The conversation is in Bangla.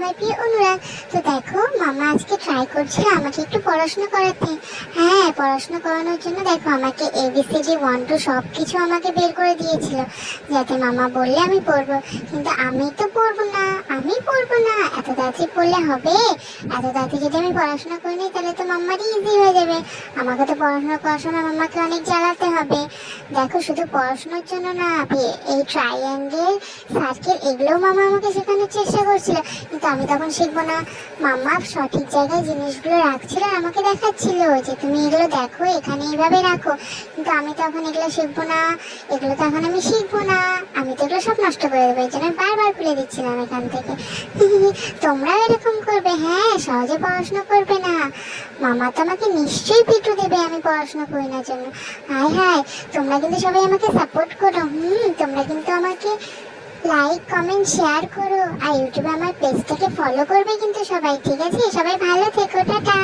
আমার প্রিয় অনুরাগ। তো দেখো মামা আজকে ট্রাই করছিল আমাকে একটু পড়াশোনা করাতে। হ্যাঁ, পড়াশোনা করানোর জন্য দেখো আমাকে ABCD 1 2 সব কিছু আমাকে বের করে দিয়েছিল, যাতে মামা বললে আমি পড়বো। কিন্তু আমি তো পড়বো না, আমি পড়বো না, এত তাড়াতাড়ি পড়লে হবে? এত তাড়াতাড়ি যদি আমি পড়াশোনা করি নি তাহলে তো মাম্মারই ইজি হয়ে যাবে। আমাকে তো পড়াশোনা করার সময় মাম্মাকে অনেক জ্বালাতে হবে। দেখো শুধু পড়াশোনার জন্য না, এই ট্রাইঅ্যাঙ্গেল, সার্কেল এগুলোও মামা আমাকে শেখানোর চেষ্টা করছিল, কিন্তু আমি তখন শিখবো না। মাম্মা সঠিক জায়গায় জিনিসগুলো রাখছিল আর আমাকে দেখাচ্ছিল যে তুমি এগুলো দেখো, এখানে এইভাবে রাখো, কিন্তু আমি তখন এগুলো শিখবো না, এগুলো তখন আমি শিখবো না, আমি তো এগুলো সব নষ্ট করে দেবো। এই জন্য আমি বারবার খুলে দিচ্ছিলাম এখান থেকে। তোমরাও এরকম করবে? হ্যাঁ, সহজে পড়াশোনা করবে না, মামা তো আমাকে নিশ্চয়ই পিটু দেবে আমি পড়াশোনা করি না জন্য। হায় হায়, তোমরা কিন্তু সবাই আমাকে সাপোর্ট করো। তোমরা কিন্তু আমাকে লাইক কমেন্ট শেয়ার করো, আর ইউটিউবে আমার পেজটাকে ফলো করবে কিন্তু সবাই। ঠিক আছে, সবাই ভালো থেকো, টাটা।